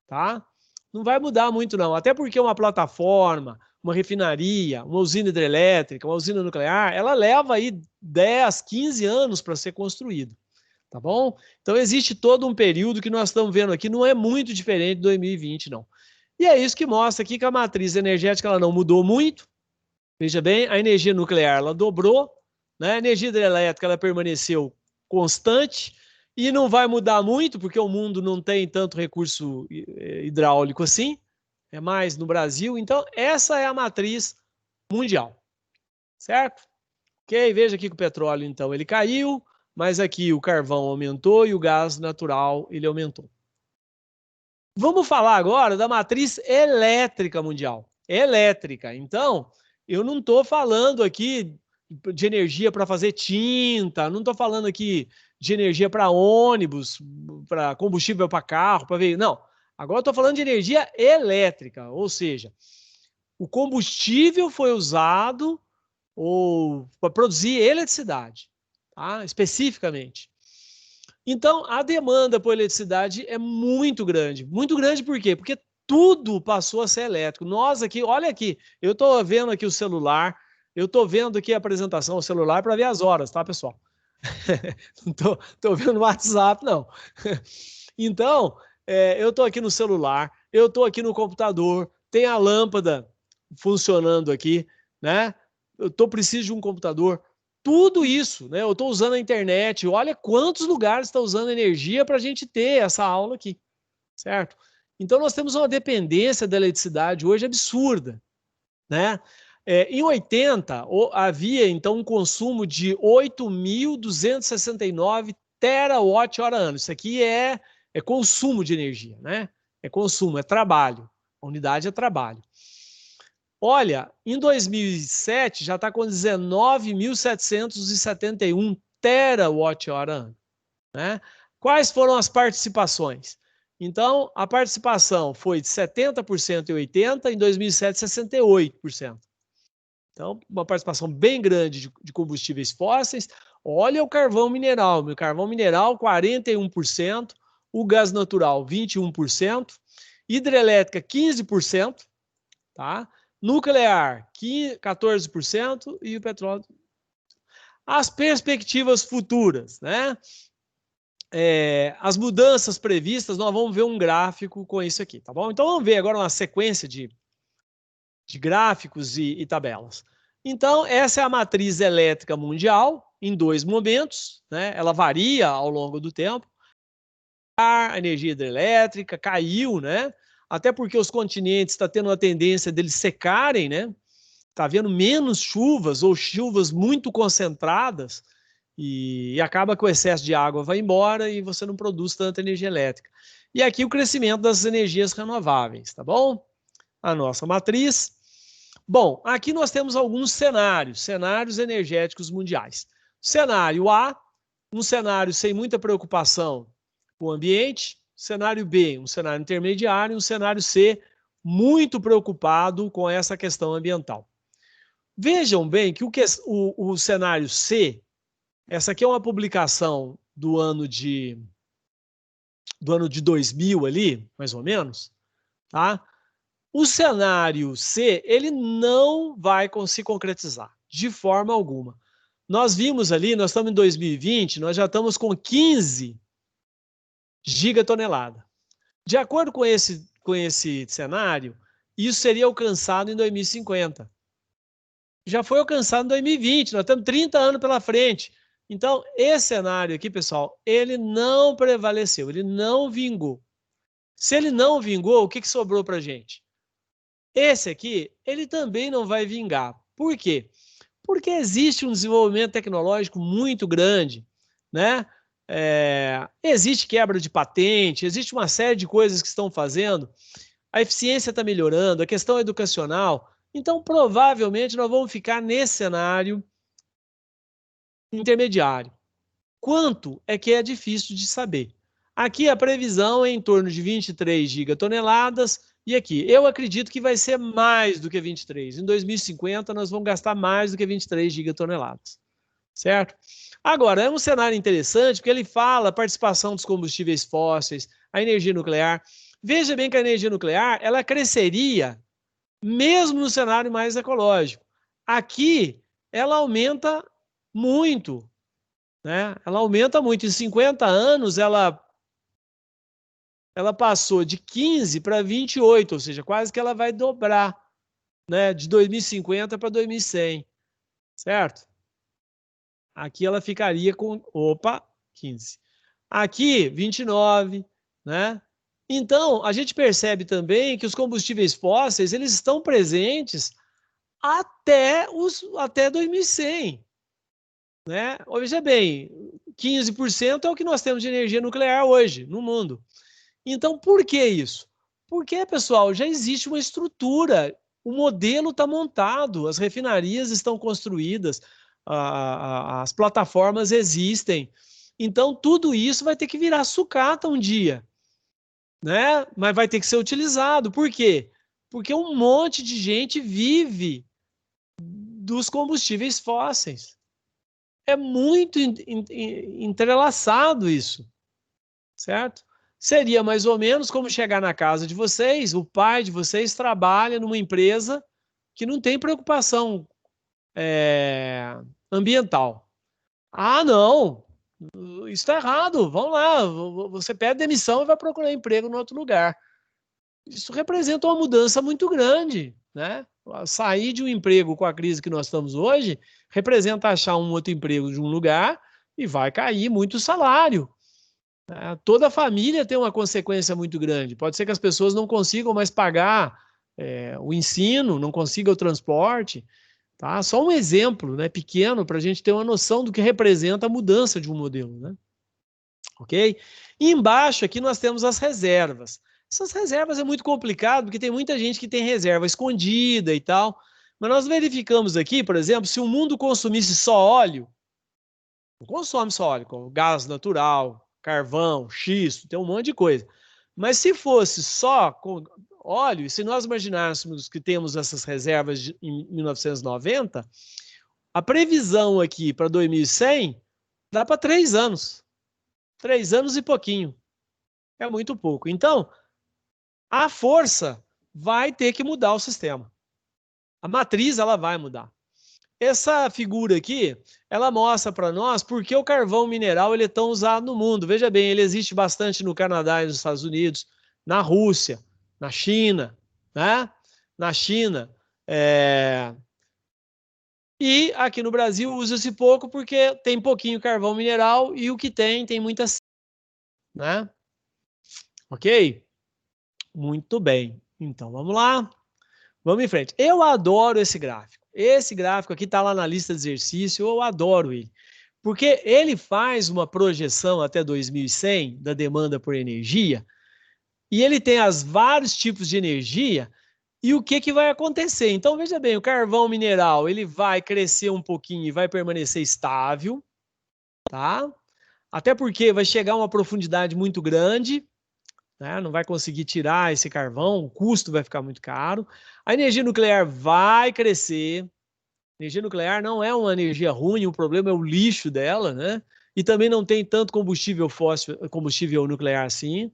tá? Não vai mudar muito, não. Até porque uma plataforma, uma refinaria, uma usina hidrelétrica, uma usina nuclear, ela leva aí 10, 15 anos para ser construída, tá bom? Então, existe todo um período que nós estamos vendo aqui, não é muito diferente de 2020, não. E é isso que mostra aqui que a matriz energética ela não mudou muito. Veja bem, a energia nuclear ela dobrou, né? A energia hidrelétrica ela permaneceu constante e não vai mudar muito, porque o mundo não tem tanto recurso hidráulico assim, é mais no Brasil. Então, essa é a matriz mundial, certo? Ok, veja aqui que o petróleo, então, ele caiu, mas aqui o carvão aumentou e o gás natural, ele aumentou. Vamos falar agora da matriz elétrica mundial. Elétrica. Então, eu não estou falando aqui de energia para fazer tinta, não estou falando aqui de energia para ônibus, para combustível para carro, para veículo. Não. Agora eu estou falando de energia elétrica, ou seja, o combustível foi usado para produzir eletricidade, tá? Especificamente. Então, a demanda por eletricidade é muito grande. Muito grande por quê? Porque tudo passou a ser elétrico. Nós aqui, olha aqui, eu estou vendo aqui o celular, eu estou vendo aqui a apresentação do celular para ver as horas, tá, pessoal? Não estou vendo o WhatsApp, não. Então, eu estou aqui no celular, eu estou aqui no computador, tem a lâmpada funcionando aqui, né? Preciso de um computador. Tudo isso, né? Eu estou usando a internet. Olha quantos lugares estão usando energia para a gente ter essa aula aqui, certo? Então, nós temos uma dependência da eletricidade hoje absurda, né? Em 80, havia, então, um consumo de 8.269 terawatt-hora-ano. Isso aqui é consumo de energia, né? É consumo, é trabalho. A unidade é trabalho. Olha, em 2007 já está com 19.771 terawatt-hora-ano, né? Quais foram as participações? Então, a participação foi de 70% em 80, em 2007, 68%. Então, uma participação bem grande de combustíveis fósseis. Olha o carvão mineral. O carvão mineral, 41%, o gás natural, 21%, hidrelétrica, 15%, tá? Nuclear, 14% e o petróleo. As perspectivas futuras, né? As mudanças previstas, nós vamos ver um gráfico com isso aqui, tá bom? Então vamos ver agora uma sequência de gráficos e tabelas. Então, essa é a matriz elétrica mundial, em 2 momentos, né? Ela varia ao longo do tempo. A energia hidrelétrica caiu, né? Até porque os continentes estão tendo a tendência deles secarem, né? Está havendo menos chuvas ou chuvas muito concentradas e acaba que o excesso de água vai embora e você não produz tanta energia elétrica. E aqui o crescimento das energias renováveis, tá bom? A nossa matriz. Bom, aqui nós temos alguns cenários energéticos mundiais. Cenário A, um cenário sem muita preocupação com o ambiente. Cenário B, um cenário intermediário. Um cenário C, muito preocupado com essa questão ambiental. Vejam bem que o cenário C, essa aqui é uma publicação do ano de 2000 ali, mais ou menos, tá? O cenário C, ele não vai se concretizar, de forma alguma. Nós vimos ali, nós estamos em 2020, nós já estamos com 15 gigatoneladas. De acordo com esse cenário, isso seria alcançado em 2050. Já foi alcançado em 2020, nós temos 30 anos pela frente. Então, esse cenário aqui, pessoal, ele não prevaleceu, ele não vingou. Se ele não vingou, o que sobrou para a gente? Esse aqui, ele também não vai vingar. Por quê? Porque existe um desenvolvimento tecnológico muito grande, né? Existe quebra de patente, existe uma série de coisas que estão fazendo, a eficiência está melhorando, a questão educacional. Então, provavelmente, nós vamos ficar nesse cenário intermediário. Quanto é que é difícil de saber. Aqui a previsão é em torno de 23 gigatoneladas, e aqui, eu acredito que vai ser mais do que 23. Em 2050, nós vamos gastar mais do que 23 gigatoneladas, certo? Agora, é um cenário interessante, porque ele fala a participação dos combustíveis fósseis, a energia nuclear. Veja bem que a energia nuclear, ela cresceria mesmo no cenário mais ecológico. Aqui, ela aumenta muito, né? Ela aumenta muito. Em 50 anos, ela passou de 15 para 28, ou seja, quase que ela vai dobrar, né? De 2050 para 2100, certo? Aqui ela ficaria com, 15. Aqui, 29, né? Então, a gente percebe também que os combustíveis fósseis, eles estão presentes até 2100, né? Veja bem, 15% é o que nós temos de energia nuclear hoje no mundo. Então, por que isso? Porque, pessoal, já existe uma estrutura, o modelo está montado, as refinarias estão construídas, as plataformas existem. Então, tudo isso vai ter que virar sucata um dia, né? Mas vai ter que ser utilizado. Por quê? Porque um monte de gente vive dos combustíveis fósseis. É muito entrelaçado isso, certo? Seria mais ou menos como chegar na casa de vocês, o pai de vocês trabalha numa empresa que não tem preocupação ambiental. Ah, não, isso está errado, vamos lá, você pede demissão e vai procurar emprego em outro lugar. Isso representa uma mudança muito grande, né? Sair de um emprego com a crise que nós estamos hoje representa achar um outro emprego de um lugar e vai cair muito o salário. Toda a família tem uma consequência muito grande. Pode ser que as pessoas não consigam mais pagar o ensino, não consigam o transporte. Tá? Só um exemplo, né, pequeno para a gente ter uma noção do que representa a mudança de um modelo. Né? Ok? E embaixo aqui nós temos as reservas. Essas reservas é muito complicado, porque tem muita gente que tem reserva escondida e tal. Mas nós verificamos aqui, por exemplo, se o mundo consumisse só óleo, não consome só óleo, como gás natural, carvão, xisto, tem um monte de coisa. Mas se fosse só com óleo, se nós imaginássemos que temos essas reservas em 1990, a previsão aqui para 2100 dá para 3 anos. 3 anos e pouquinho. É muito pouco. Então, a força vai ter que mudar o sistema. A matriz ela vai mudar. Essa figura aqui, ela mostra para nós por que o carvão mineral ele é tão usado no mundo. Veja bem, ele existe bastante no Canadá e nos Estados Unidos, na Rússia, na China, né? Na China, E aqui no Brasil usa-se pouco porque tem pouquinho carvão mineral e o que tem muita, né? Ok? Muito bem. Então vamos lá. Vamos em frente. Eu adoro esse gráfico. Esse gráfico aqui está lá na lista de exercício, eu adoro ele. Porque ele faz uma projeção até 2100 da demanda por energia e ele tem as vários tipos de energia e o que vai acontecer. Então, veja bem, o carvão mineral, ele vai crescer um pouquinho e vai permanecer estável, tá? Até porque vai chegar a uma profundidade muito grande, né? Não vai conseguir tirar esse carvão, o custo vai ficar muito caro. A energia nuclear vai crescer. A energia nuclear não é uma energia ruim, o problema é o lixo dela, né? E também não tem tanto combustível fóssil, combustível nuclear assim.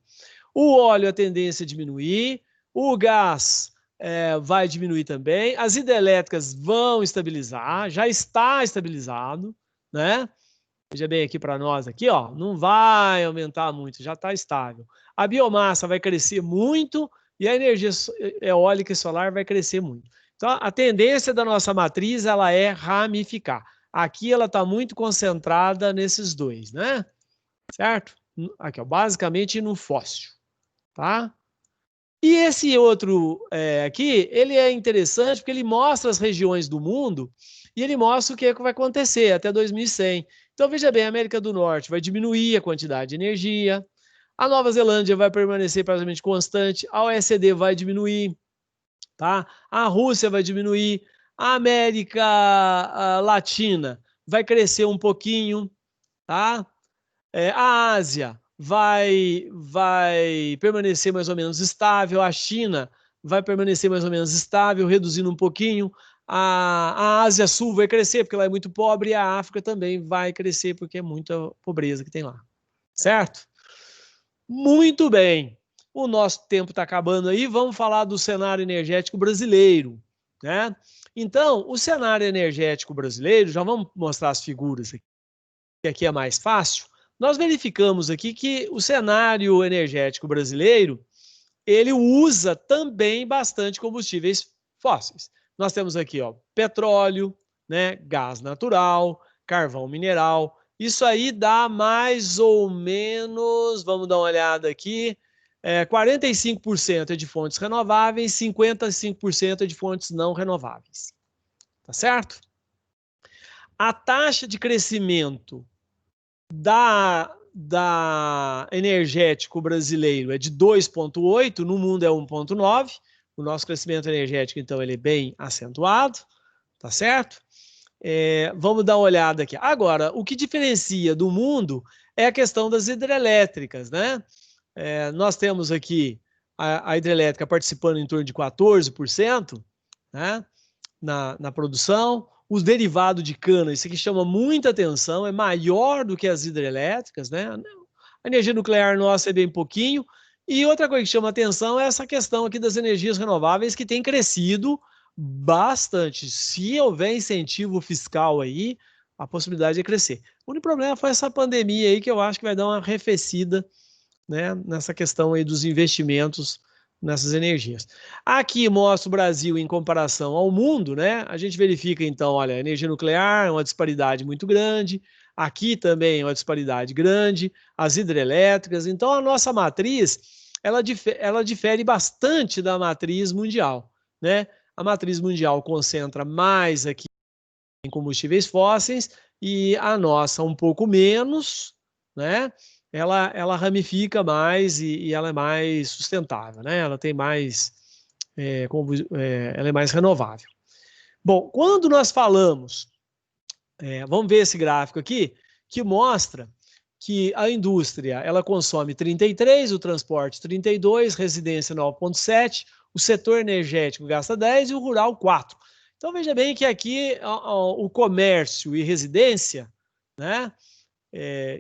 O óleo, a tendência é diminuir. O gás vai diminuir também. As hidrelétricas vão estabilizar, já está estabilizado, né? Veja bem aqui para nós, aqui, ó, não vai aumentar muito, já está estável. A biomassa vai crescer muito e a energia eólica e solar vai crescer muito. Então, a tendência da nossa matriz, ela é ramificar. Aqui ela está muito concentrada nesses dois, né? Certo? Aqui, ó, basicamente no fóssil, tá? E esse outro aqui, ele é interessante porque ele mostra as regiões do mundo e ele mostra o que vai acontecer até 2100. Então, veja bem, a América do Norte vai diminuir a quantidade de energia, a Nova Zelândia vai permanecer praticamente constante, a OECD vai diminuir, tá? A Rússia vai diminuir, a América Latina vai crescer um pouquinho, tá? A Ásia vai permanecer mais ou menos estável, a China vai permanecer mais ou menos estável, reduzindo um pouquinho, a Ásia Sul vai crescer porque ela é muito pobre e a África também vai crescer porque é muita pobreza que tem lá, certo? Muito bem, o nosso tempo está acabando aí, vamos falar do cenário energético brasileiro, né? Então, o cenário energético brasileiro, já vamos mostrar as figuras aqui, que aqui é mais fácil. Nós verificamos aqui que o cenário energético brasileiro, ele usa também bastante combustíveis fósseis. Nós temos aqui, ó, petróleo, né, gás natural, carvão mineral. Isso aí dá mais ou menos, vamos dar uma olhada aqui, 45% é de fontes renováveis, 55% é de fontes não renováveis. Tá certo? A taxa de crescimento da energético brasileiro é de 2,8, no mundo é 1,9. O nosso crescimento energético, então, ele é bem acentuado, tá certo? Vamos dar uma olhada aqui. Agora, o que diferencia do mundo é a questão das hidrelétricas, né? Nós temos aqui a hidrelétrica participando em torno de 14%, né, na produção. Os derivados de cana, isso aqui chama muita atenção, é maior do que as hidrelétricas, né? A energia nuclear nossa é bem pouquinho. E outra coisa que chama atenção é essa questão aqui das energias renováveis, que tem crescido bastante. Se houver incentivo fiscal aí, a possibilidade é crescer. O único problema foi essa pandemia aí, que eu acho que vai dar uma arrefecida, né, nessa questão aí dos investimentos nessas energias. Aqui mostra o Brasil em comparação ao mundo, né? A gente verifica então, olha, a energia nuclear é uma disparidade muito grande, aqui também é uma disparidade grande, as hidrelétricas. Então a nossa matriz, ela difere bastante da matriz mundial, né? A matriz mundial concentra mais aqui em combustíveis fósseis e a nossa um pouco menos, né? Ela ramifica mais e ela é mais sustentável, né? Ela tem mais, ela é mais renovável. Bom, quando nós falamos, vamos ver esse gráfico aqui, que mostra que a indústria ela consome 33, o transporte 32, residência 9,7, o setor energético gasta 10 e o rural 4. Então veja bem que aqui o comércio e residência, né?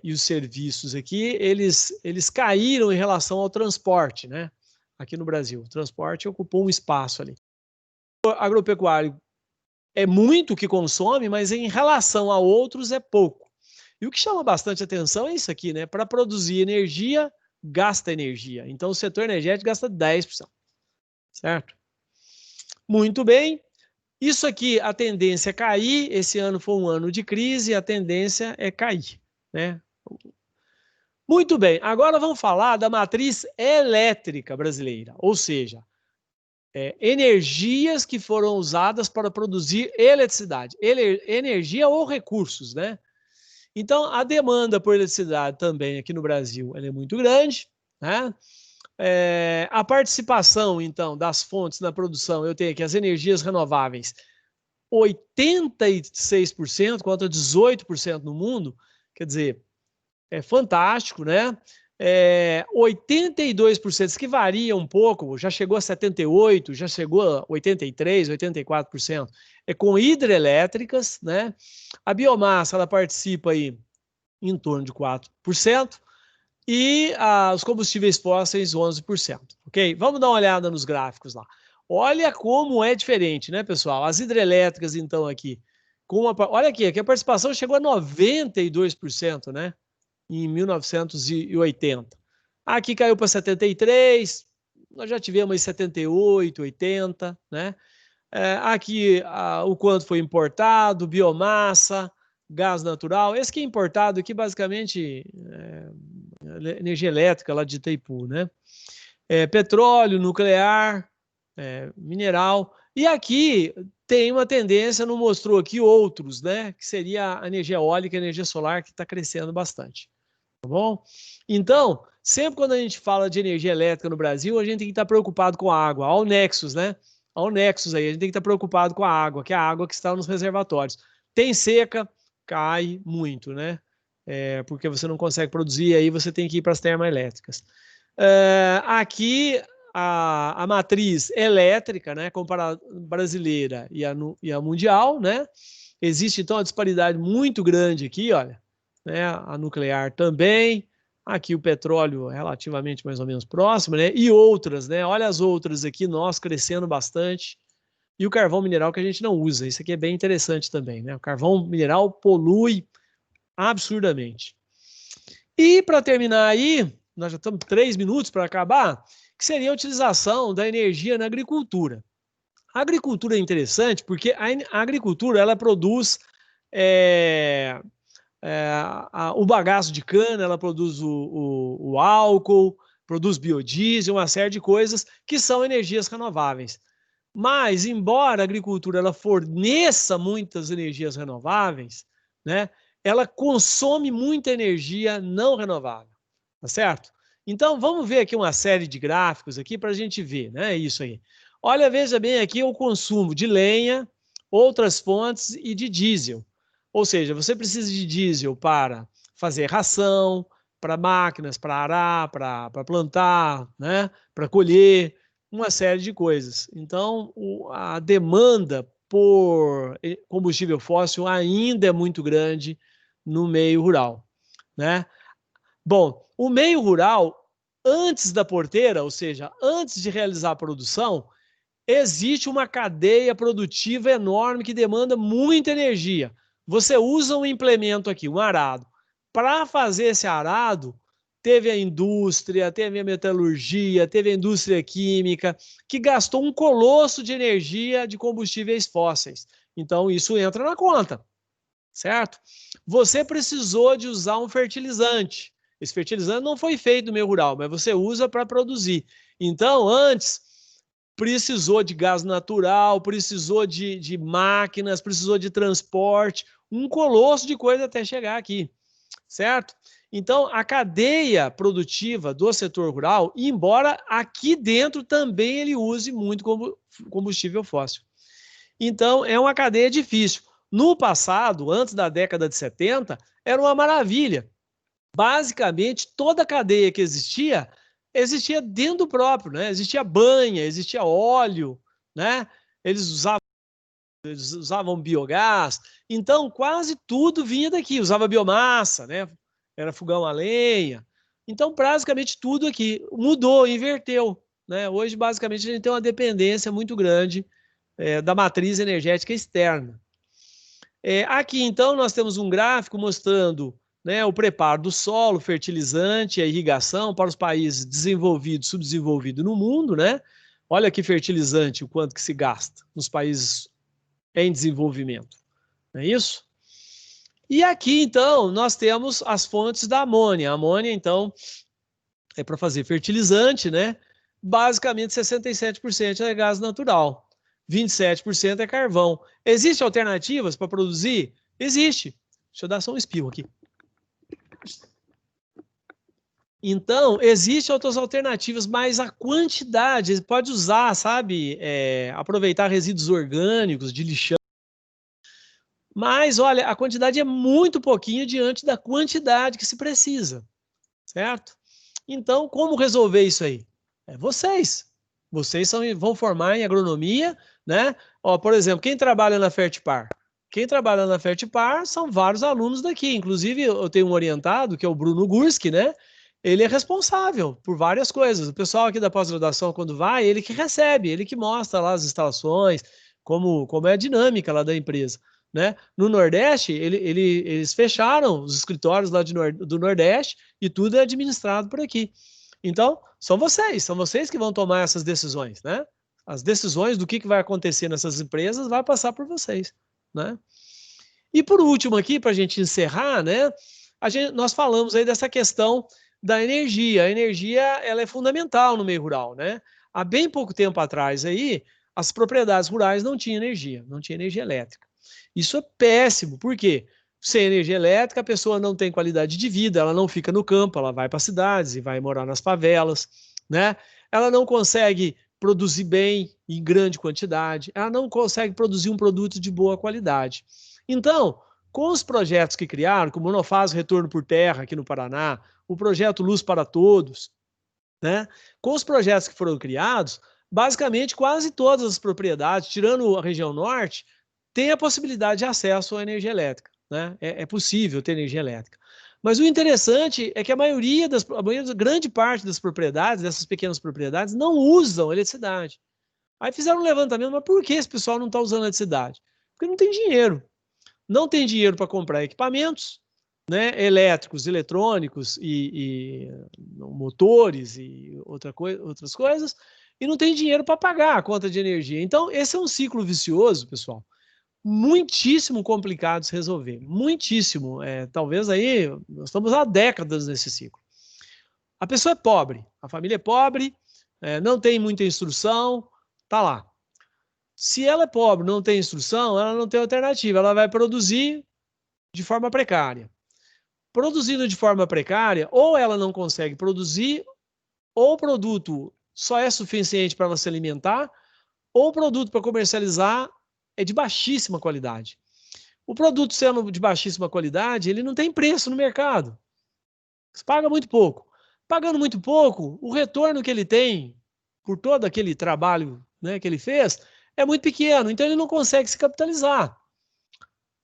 E os serviços aqui, eles caíram em relação ao transporte, né? Aqui no Brasil. O transporte ocupou um espaço ali. O agropecuário é muito o que consome, mas em relação a outros é pouco. E o que chama bastante atenção é isso aqui, né? Para produzir energia, gasta energia. Então, o setor energético gasta 10%. Certo? Muito bem. Isso aqui, a tendência é cair. Esse ano foi um ano de crise, a tendência é cair, né? Muito bem, agora vamos falar da matriz elétrica brasileira, ou seja, energias que foram usadas para produzir eletricidade, energia ou recursos, né? Então, a demanda por eletricidade também aqui no Brasil ela é muito grande, né? A participação, então, das fontes na produção, eu tenho aqui as energias renováveis, 86% contra 18% no mundo, quer dizer, é fantástico, né? 82%, isso que varia um pouco, já chegou a 78%, já chegou a 83%, 84%, é com hidrelétricas, né? A biomassa, ela participa aí em torno de 4%, e os combustíveis fósseis 11%, ok? Vamos dar uma olhada nos gráficos lá. Olha como é diferente, né, pessoal? As hidrelétricas, então, aqui, olha aqui a participação chegou a 92%, né? Em 1980. Aqui caiu para 73%, nós já tivemos aí 78%, 80%, né? Aqui o quanto foi importado, biomassa, gás natural. Esse que é importado aqui, basicamente, energia elétrica lá de Itaipu, né? Petróleo, nuclear, mineral. E aqui tem uma tendência, não mostrou aqui outros, né? Que seria a energia eólica e a energia solar, que está crescendo bastante. Tá bom? Então, sempre quando a gente fala de energia elétrica no Brasil, a gente tem que estar preocupado com a água. Olha o Nexus, né? Olha o Nexus aí, a gente tem que estar preocupado com a água, que é a água que está nos reservatórios. Tem seca, cai muito, né? Porque você não consegue produzir, aí você tem que ir para as termoelétricas. Aqui, a matriz elétrica, né, comparada brasileira e a mundial, né? Existe, então, uma disparidade muito grande aqui, olha, né? A nuclear também, aqui o petróleo relativamente mais ou menos próximo, né? E outras, né? Olha as outras aqui, nós crescendo bastante. E o carvão mineral que a gente não usa, isso aqui é bem interessante também, né? O carvão mineral polui absurdamente. E para terminar aí, nós já estamos 3 minutos para acabar, que seria a utilização da energia na agricultura. A agricultura é interessante porque a agricultura ela produz o bagaço de cana, ela produz o álcool, produz biodiesel, uma série de coisas que são energias renováveis. Mas, embora a agricultura ela forneça muitas energias renováveis, né, ela consome muita energia não renovável, tá certo? Então, vamos ver aqui uma série de gráficos aqui para a gente ver, né, isso aí. Olha, veja bem aqui o consumo de lenha, outras fontes e de diesel. Ou seja, você precisa de diesel para fazer ração, para máquinas, para arar, para plantar, né, para colher, uma série de coisas. Então, a demanda por combustível fóssil ainda é muito grande no meio rural, né? Bom, o meio rural, antes da porteira, ou seja, antes de realizar a produção, existe uma cadeia produtiva enorme que demanda muita energia. Você usa um implemento aqui, um arado. Para fazer esse arado, teve a indústria, teve a metalurgia, teve a indústria química, que gastou um colosso de energia de combustíveis fósseis. Então, isso entra na conta, certo? Você precisou de usar um fertilizante. Esse fertilizante não foi feito no meio rural, mas você usa para produzir. Então, antes, precisou de gás natural, precisou de máquinas, precisou de transporte, um colosso de coisa até chegar aqui, certo? Então, a cadeia produtiva do setor rural, embora aqui dentro também ele use muito combustível fóssil. Então, é uma cadeia difícil. No passado, antes da década de 70, era uma maravilha. Basicamente, toda a cadeia que existia dentro do próprio, né? Existia banha, existia óleo, né? Eles usavam biogás, então quase tudo vinha daqui, usava biomassa, né? Era fogão a lenha. Então, basicamente tudo aqui mudou, inverteu, né? Hoje, basicamente, a gente tem uma dependência muito grande da matriz energética externa. Aqui, então, nós temos um gráfico mostrando, né, o preparo do solo, fertilizante, a irrigação para os países desenvolvidos, subdesenvolvidos no mundo, né? Olha que fertilizante, o quanto que se gasta nos países em desenvolvimento. Não é isso? E aqui, então, nós temos as fontes da amônia. A amônia, então, é para fazer fertilizante, né? Basicamente, 67% é gás natural, 27% é carvão. Existem alternativas para produzir? Existe. Deixa eu dar só um espirro aqui. Então, existem outras alternativas, mas a quantidade, pode usar, sabe, aproveitar resíduos orgânicos de lixão. Mas, olha, a quantidade é muito pouquinho diante da quantidade que se precisa, certo? Então, como resolver isso aí? É vocês. Vocês vão formar em agronomia, né? Ó, por exemplo, quem trabalha na Fertipar? Quem trabalha na Fertipar são vários alunos daqui. Inclusive, eu tenho um orientado, que é o Bruno Gurski, né? Ele é responsável por várias coisas. O pessoal aqui da pós-graduação, quando vai, ele que recebe, ele que mostra lá as instalações, como é a dinâmica lá da empresa, né? No Nordeste, eles fecharam os escritórios lá do Nordeste e tudo é administrado por aqui. Então, são vocês que vão tomar essas decisões, né? As decisões do que vai acontecer nessas empresas vai passar por vocês, né? E por último aqui, para a gente encerrar, né? Nós falamos aí dessa questão da energia. A energia, ela é fundamental no meio rural, né? Há bem pouco tempo atrás aí, as propriedades rurais não tinham energia elétrica. Isso é péssimo, por quê? Sem energia elétrica, a pessoa não tem qualidade de vida, ela não fica no campo, ela vai para as cidades e vai morar nas favelas, né? Ela não consegue produzir bem em grande quantidade, ela não consegue produzir um produto de boa qualidade. Então, com os projetos que criaram, como o Monofásico Retorno por Terra aqui no Paraná, o projeto Luz para Todos, né? Com os projetos que foram criados, basicamente quase todas as propriedades, tirando a região norte, têm a possibilidade de acesso à energia elétrica, né? É possível ter energia elétrica. Mas o interessante é que grande parte das propriedades, dessas pequenas propriedades, não usam eletricidade. Aí fizeram um levantamento, mas por que esse pessoal não está usando eletricidade? Porque não tem dinheiro. Não tem dinheiro para comprar equipamentos, né, elétricos, eletrônicos e motores e outras coisas, e não tem dinheiro para pagar a conta de energia. Então, esse é um ciclo vicioso, pessoal, muitíssimo complicado de se resolver, muitíssimo. Talvez aí, nós estamos há décadas nesse ciclo. A pessoa é pobre, a família é pobre, não tem muita instrução, tá lá. Se ela é pobre, não tem instrução, ela não tem alternativa, ela vai produzir de forma precária. Produzindo de forma precária, ou ela não consegue produzir, ou o produto só é suficiente para ela se alimentar, ou o produto para comercializar é de baixíssima qualidade. O produto sendo de baixíssima qualidade, ele não tem preço no mercado. Você paga muito pouco. Pagando muito pouco, o retorno que ele tem por todo aquele trabalho, né, que ele fez é muito pequeno, então ele não consegue se capitalizar.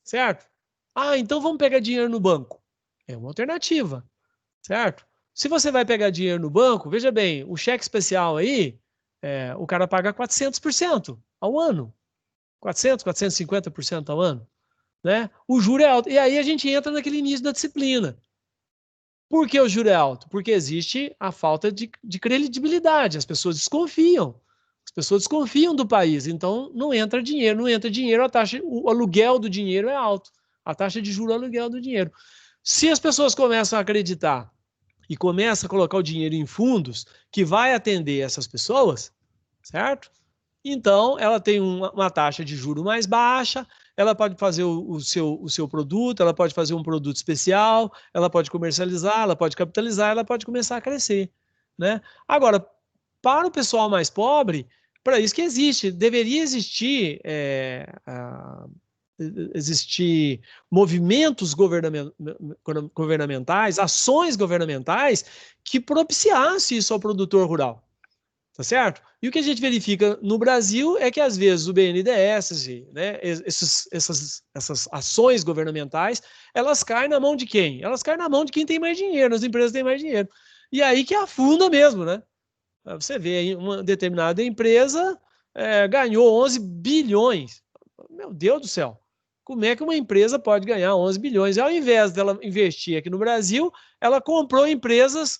Certo? Ah, então vamos pegar dinheiro no banco. É uma alternativa, certo? Se você vai pegar dinheiro no banco, veja bem, o cheque especial aí, o cara paga 400% ao ano. 400, 450% ao ano, né? O juro é alto. E aí a gente entra naquele início da disciplina. Por que o juro é alto? Porque existe a falta de credibilidade. As pessoas desconfiam. As pessoas desconfiam do país. Então, não entra dinheiro. Não entra dinheiro, o aluguel do dinheiro é alto. A taxa de juros é o aluguel do dinheiro. Se as pessoas começam a acreditar e começam a colocar o dinheiro em fundos que vai atender essas pessoas, certo? Então, ela tem uma taxa de juro mais baixa, ela pode fazer o seu produto, ela pode fazer um produto especial, ela pode comercializar, ela pode capitalizar, ela pode começar a crescer, né? Agora, para o pessoal mais pobre, para isso que existe, deveria existir movimentos governamentais, ações governamentais que propiciassem isso ao produtor rural. Tá certo? E o que a gente verifica no Brasil é que, às vezes, o BNDES, né, essas ações governamentais, elas caem na mão de quem? Elas caem na mão de quem tem mais dinheiro, as empresas têm mais dinheiro. E aí que afunda mesmo, né? Você vê aí uma determinada empresa ganhou 11 bilhões. Meu Deus do céu! Como é que uma empresa pode ganhar 11 bilhões? E ao invés dela investir aqui no Brasil, ela comprou empresas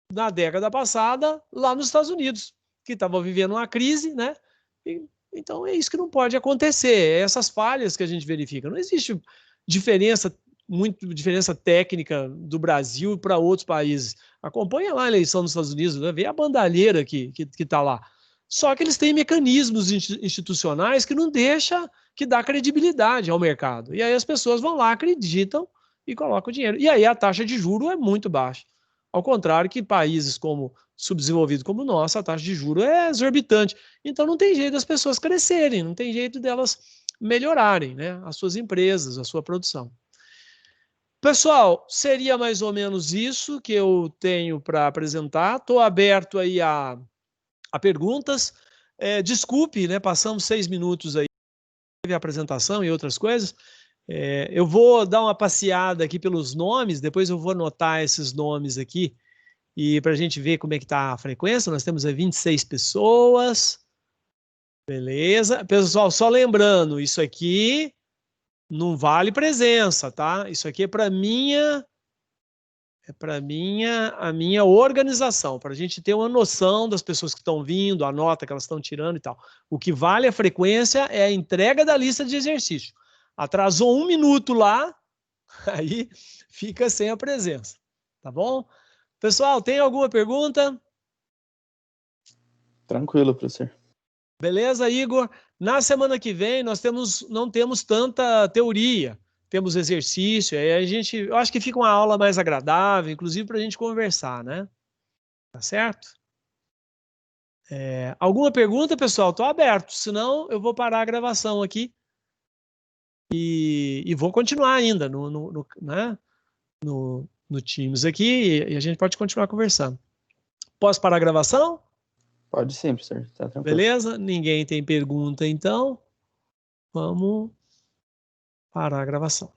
na década passada lá nos Estados Unidos, que estavam vivendo uma crise, né? E Então é isso que não pode acontecer, é essas falhas que a gente verifica. Não existe diferença, diferença técnica do Brasil para outros países. Acompanha lá a eleição nos Estados Unidos, né? Vê a bandalheira que está lá. Só que eles têm mecanismos institucionais que não deixam, que dá credibilidade ao mercado. E aí as pessoas vão lá, acreditam e colocam o dinheiro. E aí a taxa de juros é muito baixa. Ao contrário que países como subdesenvolvidos como o nosso, a taxa de juros é exorbitante. Então não tem jeito das pessoas crescerem, não tem jeito delas melhorarem, né, as suas empresas, a sua produção. Pessoal, seria mais ou menos isso que eu tenho para apresentar. Estou aberto aí a perguntas. Desculpe, né, passamos 6 minutos aí, teve a apresentação e outras coisas. Eu vou dar uma passeada aqui pelos nomes, depois eu vou anotar esses nomes aqui, e para a gente ver como é que está a frequência. Nós temos aí 26 pessoas. Beleza. Pessoal, só lembrando, isso aqui não vale presença, tá? Isso aqui é para a minha organização, para a gente ter uma noção das pessoas que estão vindo, a nota que elas estão tirando e tal. O que vale a frequência é a entrega da lista de exercício. Atrasou 1 minuto lá, aí fica sem a presença, tá bom? Pessoal, tem alguma pergunta? Tranquilo, professor. Beleza, Igor? Na semana que vem nós não temos tanta teoria, temos exercício, aí eu acho que fica uma aula mais agradável, inclusive para a gente conversar, né? Tá certo? Alguma pergunta, pessoal? Estou aberto, senão eu vou parar a gravação aqui e vou continuar ainda né? no Teams aqui e a gente pode continuar conversando. Posso parar a gravação? Pode sim, professor. Tá tranquilo. Beleza? Ninguém tem pergunta, então vamos parar a gravação.